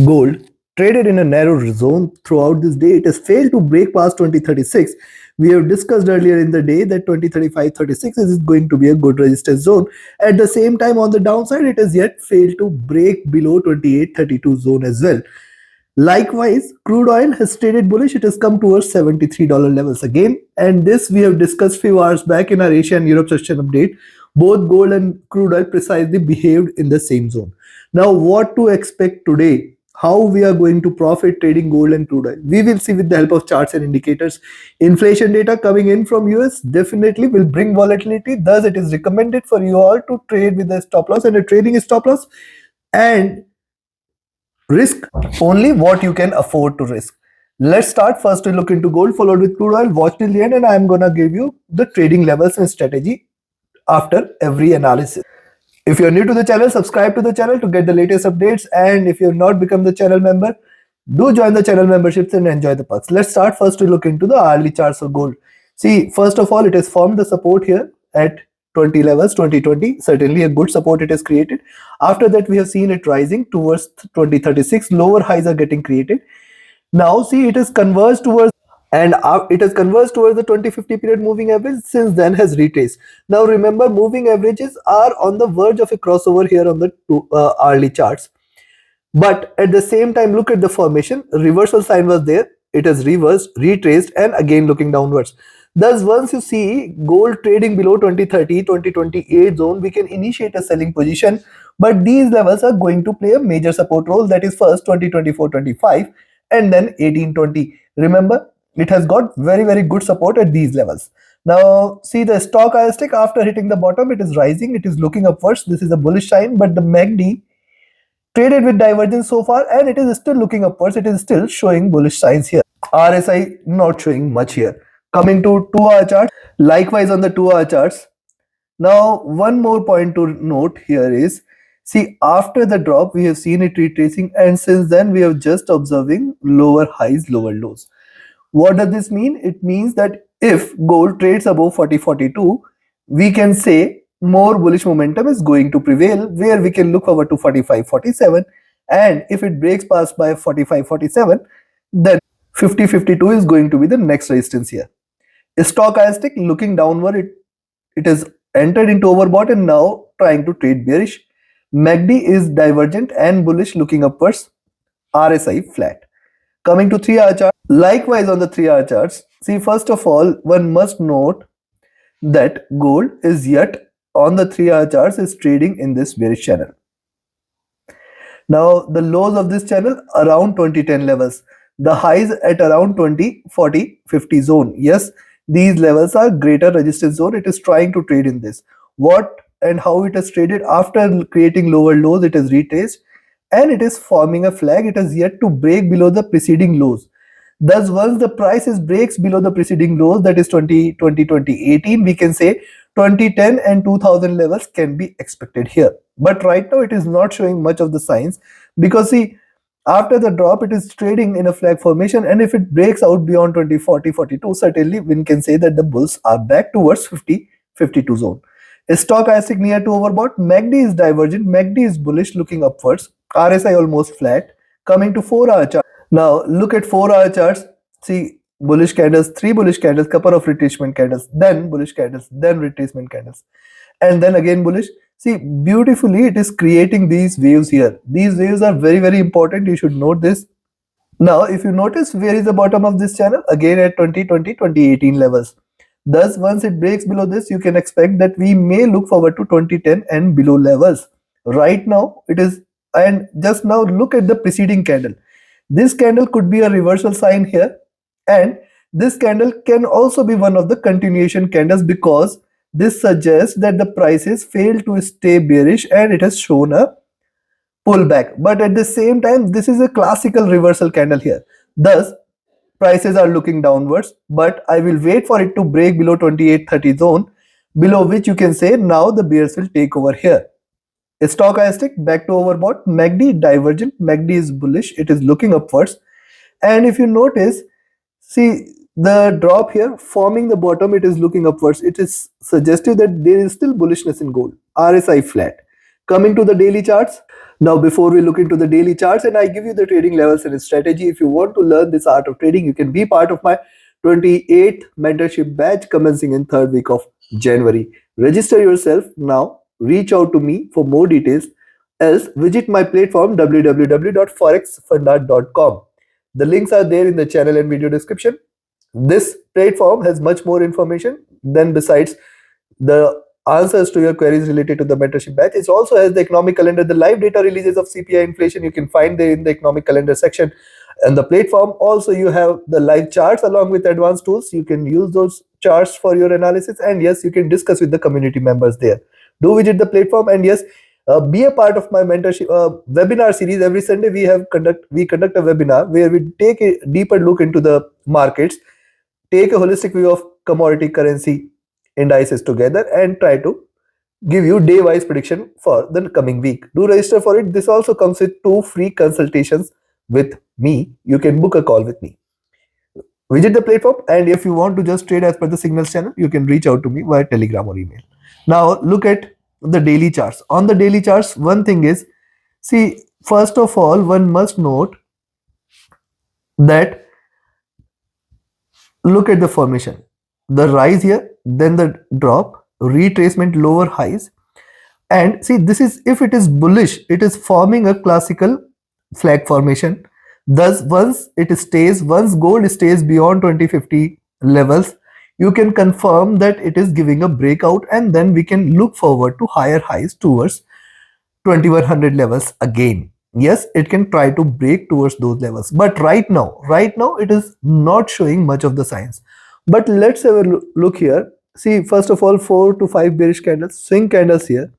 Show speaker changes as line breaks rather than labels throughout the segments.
Gold traded in a narrow zone throughout this day. It has failed to break past 2036. We have discussed earlier in the day that 2035-36 is going to be a good resistance zone. At the same time, on the downside, it has yet failed to break below 2832 zone as well. Likewise, crude oil has traded bullish. It has come towards $73 levels again. And this we have discussed few hours back in our Asia and Europe session update. Both gold and crude oil precisely behaved in the same zone. Now, what to expect today? How we are going to profit trading gold and crude oil? We will see with the help of charts and indicators. Inflation data coming in from US definitely will bring volatility. Thus, it is recommended for you all to trade with a stop loss and a trading stop loss. And risk only what you can afford to risk. Let's start first to look into gold, followed with crude oil. Watch till the end, and I'm gonna give you the trading levels and strategy after every analysis. If you're new to the channel, subscribe to the channel to get the latest updates. And if you've not become the channel member, do join the channel memberships and enjoy the perks. Let's start first to look into the hourly charts of gold. See, first of all, it has formed the support here at 20 levels, 2020. Certainly a good support it has created. After that, we have seen it rising towards 2036. Lower highs are getting created. Now, see, it has converged towards it has converged towards the 2050 period moving average. Since then has retraced. Now remember, moving averages are on the verge of a crossover here on the hourly charts. But at the same time, look at the formation. Reversal sign was there. It has reversed, retraced, and again looking downwards. Thus, once you see gold trading below 2030, 2028 zone, we can initiate a selling position. But these levels are going to play a major support role. That is first 2024-25 and then 18-20. Remember, it has got very good support at these levels. Now, see the stochastic after hitting the bottom, it is rising. It is looking upwards. This is a bullish sign, but the MACD traded with divergence so far and it is still looking upwards. It is still showing bullish signs here. RSI not showing much here. Coming to 2-hour chart, likewise on the 2-hour charts. Now, one more point to note here is, see, after the drop, we have seen it retracing, and since then, we have just observing lower highs, lower lows. What does this mean? It means that if gold trades above 40.42, we can say more bullish momentum is going to prevail, where we can look over to 45.47, and if it breaks past by 45.47, then 50.52 is going to be the next resistance here. Stochastic looking downward, it has entered into overbought and now trying to trade bearish. MACD is divergent and bullish looking upwards. RSI flat. Coming to 3-hour chart, likewise on the 3-hour charts, see, first of all, one must note that gold is yet on the 3-hour charts is trading in this bearish channel. Now, the lows of this channel around 2010 levels, the highs at around 20, 40, 50 zone. Yes, these levels are greater resistance zone. It is trying to trade in this. What and how it has traded after creating lower lows, it has retraced and it is forming a flag. It has yet to break below the preceding lows. Thus, once the prices breaks below the preceding lows, that is 2018, we can say 2010 and 2000 levels can be expected here. But right now, it is not showing much of the signs because see, after the drop, it is trading in a flag formation, and if it breaks out beyond 2040, 42, certainly one can say that the bulls are back towards 50, 52 zone. Stochastic near to overbought. MACD is divergent. MACD is bullish looking upwards. RSI almost flat. Coming to 4-hour chart. Now look at 4-hour charts. See, bullish candles, 3 bullish candles, couple of retracement candles, then bullish candles, then retracement candles, and then again bullish. See, beautifully it is creating these waves here. These waves are very important. You should note this. Now, if you notice, where is the bottom of this channel? Again at 2020, 2018 levels. Thus, once it breaks below this, you can expect that we may look forward to 2010 and below levels. Right now, it is, and just now look at the preceding candle. This candle could be a reversal sign here, and this candle can also be one of the continuation candles because this suggests that the prices failed to stay bearish and it has shown a pullback. But at the same time, this is a classical reversal candle here. Thus, prices are looking downwards, but I will wait for it to break below 2830 zone, below which you can say now the bears will take over here. Stochastic back to overbought. MACD divergent. MACD is bullish. It is looking upwards. And if you notice, see, the drop here forming the bottom, it is looking upwards. It is suggestive that there is still bullishness in gold. RSI flat. Coming to the daily charts. Now, before we look into the daily charts and I give you the trading levels and strategy, if you want to learn this art of trading, you can be part of my 28th mentorship batch commencing in third week of January. Register yourself now. Reach out to me for more details. Else, visit my platform www.forexfundart.com. The links are there in the channel and video description. This platform has much more information than besides the answers to your queries related to the mentorship batch. It also has the economic calendar, the live data releases of CPI inflation. You can find there in the economic calendar section. And the platform also, you have the live charts along with advanced tools. You can use those charts for your analysis, and yes, you can discuss with the community members there. Do visit the platform, and yes, be a part of my mentorship webinar series. Every Sunday we conduct a webinar where we take a deeper look into the markets, take a holistic view of commodity currency indices together, and try to give you day-wise prediction for the coming week. Do register for it. This also comes with 2 free consultations with me. You can book a call with me. Visit the platform, and if you want to just trade as per the signals channel, you can reach out to me via Telegram or email. Now look at the daily charts. On the daily charts, one thing is, see, first of all, one must note that look at the formation. The rise here, then the drop, retracement, lower highs. And see, this is, if it is bullish, it is forming a classical flag formation. Thus, once gold stays beyond 2050 levels, you can confirm that it is giving a breakout, and then we can look forward to higher highs towards 2100 levels again. Yes, it can try to break towards those levels, but right now it is not showing much of the signs. But let's have a look here. See, first of all, 4 to 5 bearish candles, swing candles here,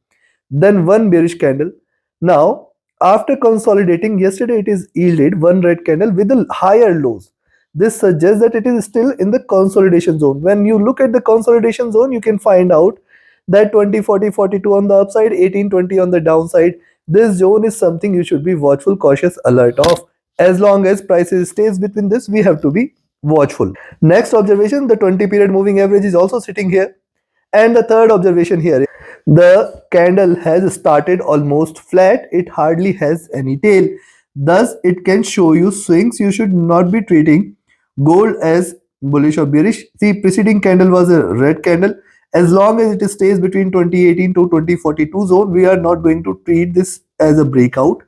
then one bearish candle. Now, after consolidating yesterday, it is yielded one red candle with the higher lows. This suggests that it is still in the consolidation zone. When you look at the consolidation zone, you can find out that 20, 40, 42 on the upside, 18, 20 on the downside. This zone is something you should be watchful, cautious, alert of. As long as prices stays between this, we have to be watchful. Next observation, the 20 period moving average is also sitting here. And the third observation here is the candle has started almost flat. It hardly has any tail. Thus, it can show you swings. You should not be treating gold as bullish or bearish. See, preceding candle was a red candle. As long as it stays between 2018 to 2042 zone, we are not going to treat this as a breakout.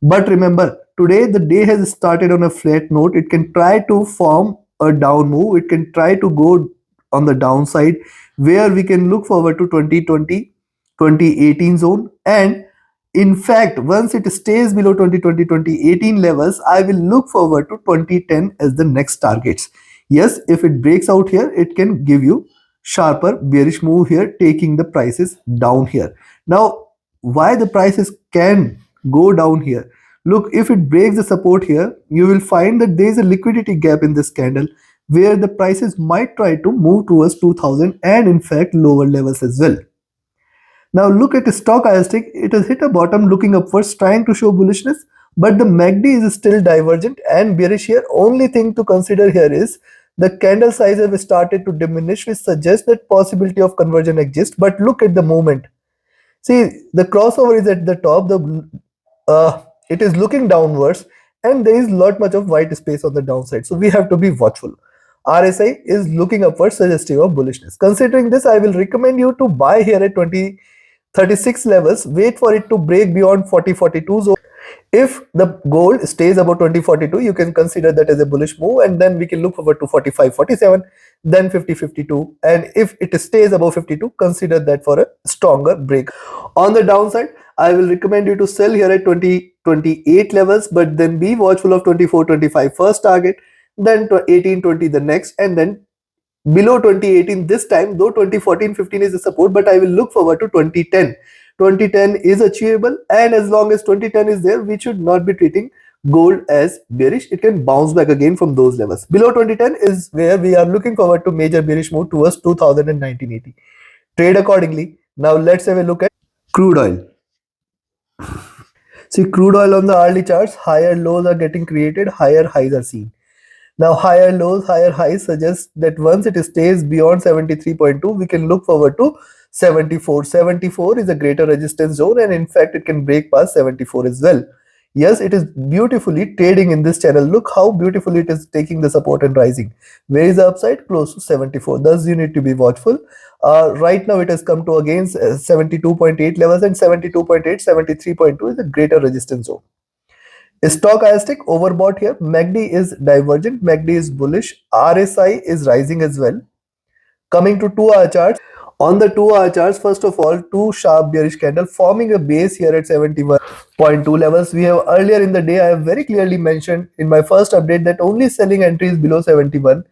But remember, today the day has started on a flat note. It can try to form a down move. It can try to go on the downside, where we can look forward to 2020, 2018 zone. And in fact, once it stays below 2020, 2018 levels, I will look forward to 2010 as the next targets. Yes, if it breaks out here, it can give you sharper bearish move here, taking the prices down here. Now, why the prices can go down here? Look, if it breaks the support here, you will find that there is a liquidity gap in this candle, where the prices might try to move towards 2000 and in fact lower levels as well. Now look at the stochastic. It has hit a bottom looking upwards, trying to show bullishness, but the MACD is still divergent and bearish here. Only thing to consider here is the candle size have started to diminish, which suggests that possibility of conversion exists. But look at the movement. See, the crossover is at the top. It is looking downwards, and there is lot much of white space on the downside. So we have to be watchful. RSI is looking upwards, suggestive of bullishness. Considering this, I will recommend you to buy here at 2036 levels. Wait for it to break beyond 4042 zone. If the gold stays above 2042, you can consider that as a bullish move, and then we can look forward to 4547, then 5052, and if it stays above 52, consider that for a stronger break. On the downside, I will recommend you to sell here at 2028 levels, but then be watchful of 2425 first target, then 1820 the next, and then below 2018 this time, though 2014-15 is the support, but I will look forward to 2010. 2010 is achievable, and as long as 2010 is there, we should not be treating gold as bearish. It can bounce back again from those levels. Below 2010 is where we are looking forward to major bearish move towards 2000 and 1980. Trade accordingly. Now let's have a look at crude oil. See, crude oil on the hourly charts, higher lows are getting created, higher highs are seen. Now higher lows, higher highs suggest that once it stays beyond 73.2, we can look forward to 74. 74 is a greater resistance zone, and in fact it can break past 74 as well. Yes, it is beautifully trading in this channel. Look how beautifully it is taking the support and rising. Where is the upside? Close to 74. Thus you need to be watchful. Right now it has come to again 72.8 levels, and 72.8, 73.2 is a greater resistance zone. Stochastic overbought here. MACD is divergent, MACD is bullish, RSI is rising as well. Coming to 2-hour charts. On the 2-hour charts, first of all, two sharp bearish candle forming a base here at 71.2 levels. We have earlier in the day, I have very clearly mentioned in my first update that only selling entries below 71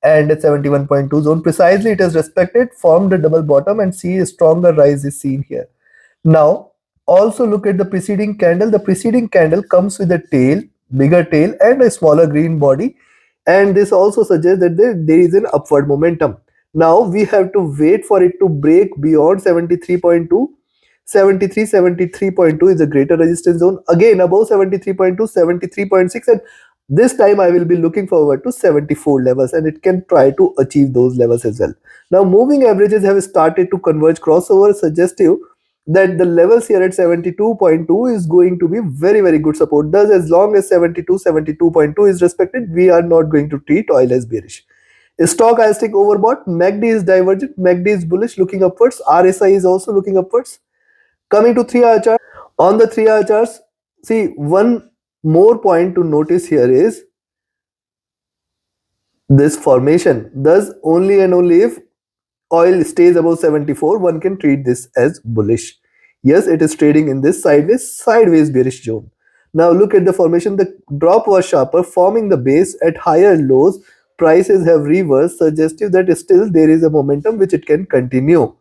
and at 71.2 zone. Precisely, it has respected, formed a double bottom, and see a stronger rise is seen here. Now, also look at the preceding candle. The preceding candle comes with a tail, bigger tail, and a smaller green body. And this also suggests that there is an upward momentum. Now we have to wait for it to break beyond 73.2. 73, 73.2 is a greater resistance zone. Again, above 73.2, 73.6, and this time I will be looking forward to 74 levels, and it can try to achieve those levels as well. Now, moving averages have started to converge crossover, suggestive that the levels here at 72.2 is going to be very good support. Thus, as long as 72, 72.2 is respected, we are not going to treat oil as bearish. Stochastic overbought, MACD is divergent, MACD is bullish, looking upwards, RSI is also looking upwards. Coming to 3-hour chart. On the 3-hour charts, see, one more point to notice here is this formation. Thus, only and only if oil stays above 74, one can treat this as bullish. Yes, it is trading in this sideways bearish zone. Now look at the formation. The drop was sharper, forming the base at higher lows. Prices have reversed, suggestive that still there is a momentum which it can continue.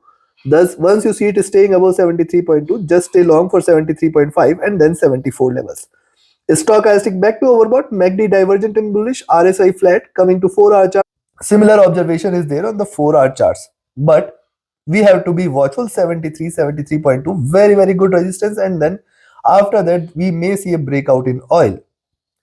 Thus, once you see it staying above 73.2, just stay long for 73.5 and then 74 levels. Stochastic back to overbought, MACD divergent and bullish, RSI flat. Coming to 4-hour chart. Similar observation is there on the 4-hour charts, but we have to be watchful. 73, 73.2, very good resistance, and then after that we may see a breakout in oil.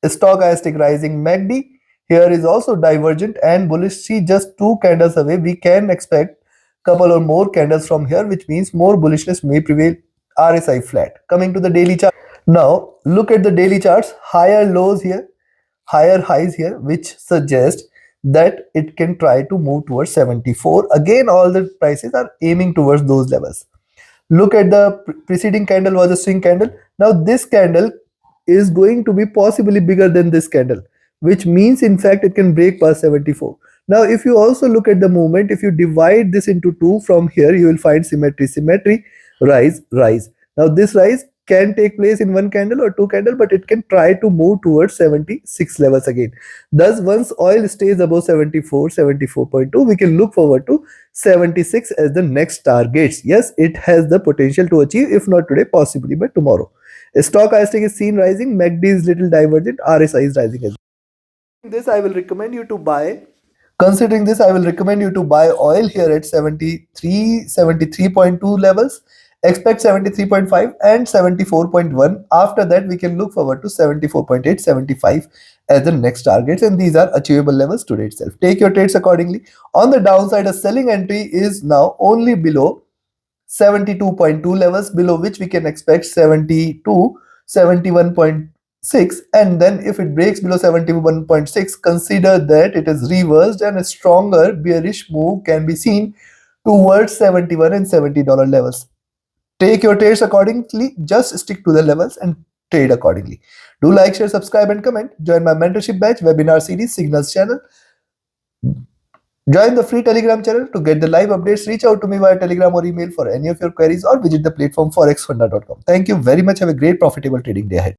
Stochastic rising, MACD here is also divergent and bullish. See, just 2 candles away, we can expect couple or more candles from here, which means more bullishness may prevail. RSI flat. Coming to the daily chart. Now look at the daily charts. Higher lows here, higher highs here, which suggest that it can try to move towards 74. Again, all the prices are aiming towards those levels. Look at the preceding candle was a swing candle. Now this candle is going to be possibly bigger than this candle, which means in fact it can break past 74. Now if you also look at the movement, if you divide this into 2 from here, you will find symmetry, rise, rise. Now this rise can take place in 1 candle or 2 candle, but it can try to move towards 76 levels again. Thus, once oil stays above 74, 74.2, we can look forward to 76 as the next targets. Yes, it has the potential to achieve, if not today, possibly by tomorrow. Stochastic is seen rising, MACD is little divergent, RSI is rising as well. This I will recommend you to buy. Considering this, I will recommend you to buy oil here at 73, 73.2 levels. Expect 73.5 and 74.1. After that, we can look forward to 74.8, 75 as the next targets, and these are achievable levels today itself. Take your trades accordingly. On the downside, a selling entry is now only below 72.2 levels, below which we can expect 72, 71.6, and then if it breaks below 71.6, consider that it is reversed and a stronger bearish move can be seen towards 71 and $70 levels. Take your trades accordingly, just stick to the levels and trade accordingly. Do like, share, subscribe and comment. Join my mentorship batch webinar series Signals channel. Join the free Telegram channel to get the live updates. Reach out to me via Telegram or email for any of your queries, or visit the platform forexfunda.com. Thank you very much. Have a great profitable trading day ahead.